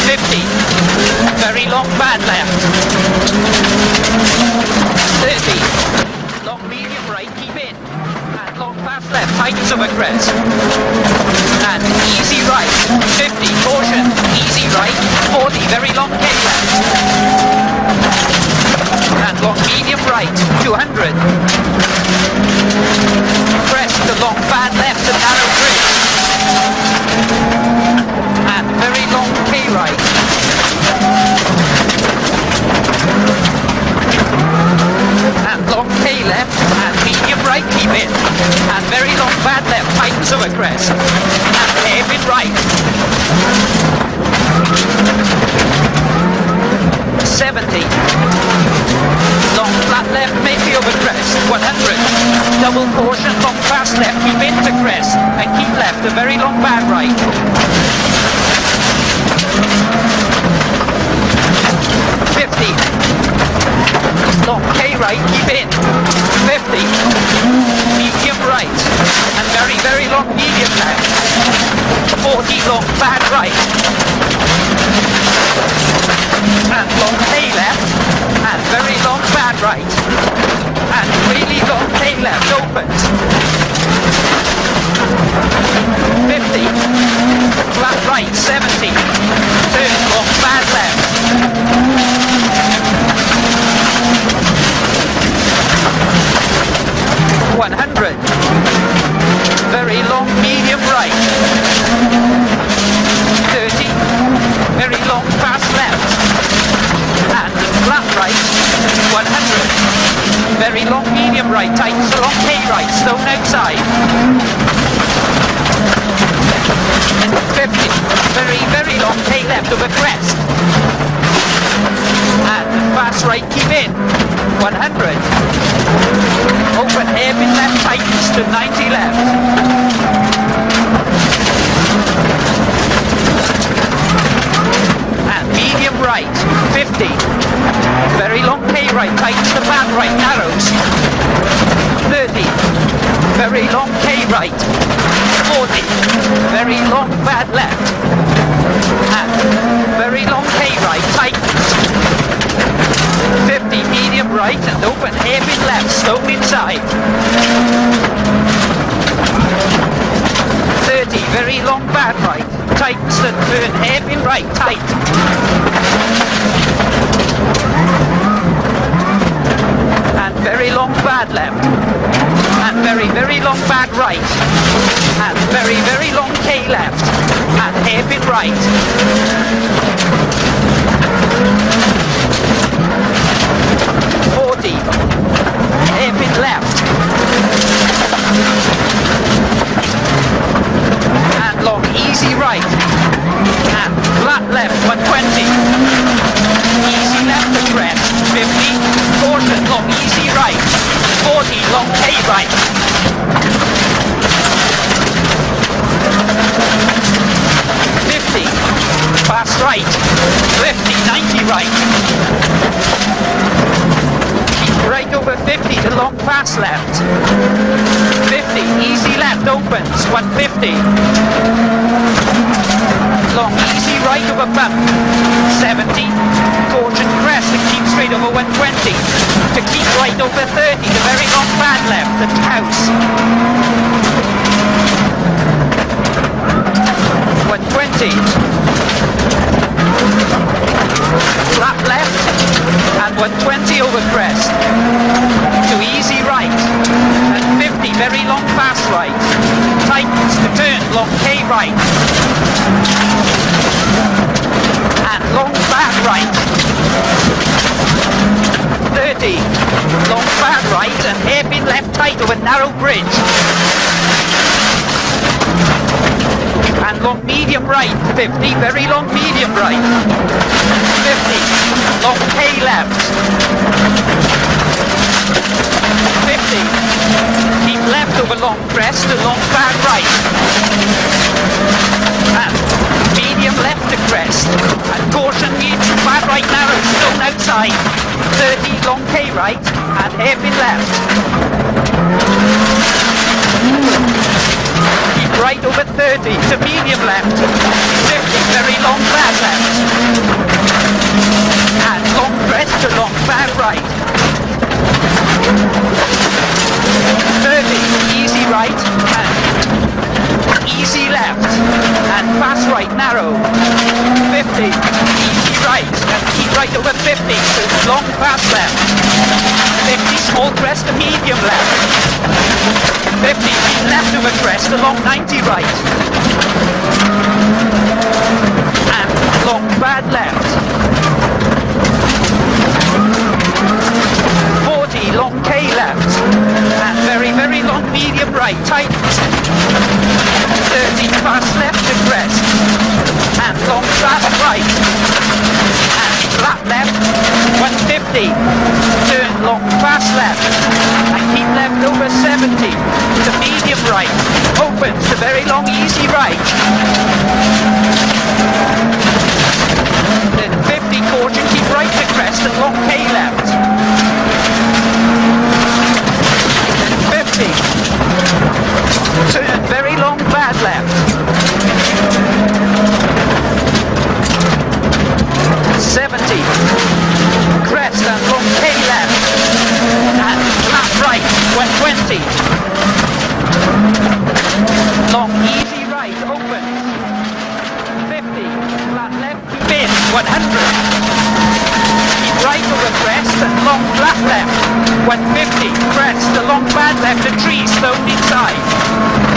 50, very long bad left. 30, long medium right, keep in. And long fast left, tightens over crest. And easy right, 50, caution, easy right, 40, very long K left. And long medium right, 200. Crest to long bad left and narrow bridge. And very long K right. And long K left and medium right, keep in. And very long bad left, tightens over crest. And hairpin right. 70. Long flat left, maybe over crest. 100. Double caution, long fast left, keep into crest. And keep left, a very long bad right. 50. Long K right, keep in. 50. Medium right. And very, very long medium left. 40 long bad right. And long K left. And very long bad right. And really long K left opens. 50. Flat right, 70. Turn long bad left. 100. Very long medium right. 30. Very long fast left. And flat right. 100. Very long medium right. Tightens along K right. Stone outside. 50. Very, very long K left over crest. And fast right, keep in. 100. Open hairpin left, tightens to 90 left. And medium right, 50. Very long K right, tightens to bad right, narrows. 30. Very long K right. 40. Very long bad left. And very long K right, tightens. 50, medium right and open hairpin left, stone inside. 30, very long bad right, tightens and turn hairpin right, tight. And very long bad left. And very, very long bad right. And very, very long K left. And hairpin right. 40. Hairpin left. And long easy right. And flat left, 120. Easy left to crest, 50. Caution, long easy right. 40, long K right. 50. Fast right. 50, 90 right. Right over 50 to long fast left. 50, easy left opens, 150. Long easy right over bump, 70. Caution crest to keep straight over 120. To keep right over 30, the very long bad left, the house. 120. Flat left and 120 over crest. To easy right and 50, very long fast right. Tightens to turn, long K right. And long bad right. 30, long bad right and hairpin left tight over narrow bridge. And long medium right, 50, very long medium right. 50, long K left. 50, keep left over long crest to long bad right. And medium left to crest. And caution needs bad right narrow, stone outside. 30, long K right and hairpin left. Keep right over 30 to medium left. 50, very long bad left. easy right, and keep right over 50, so long fast left. 50, small crest to medium left. 50, keep left over crest, along 90 right. And long bad left. 40, long K left. And very, very long medium right, tight. 30, fast left to crest. And long fast right. And flat left, 150. Turn long fast left. And keep left over 70. To medium right. Opens to very long easy right. Then 50, caution, keep right to crest and long K left. 50. Turn very long bad left. 70. Crest and long K left. And flat right, 120. Long easy right, open. 50. Flat left, keep in, 100. Keep right over crest and long flat left. 150, crest, the long bad left, and trees thrown inside.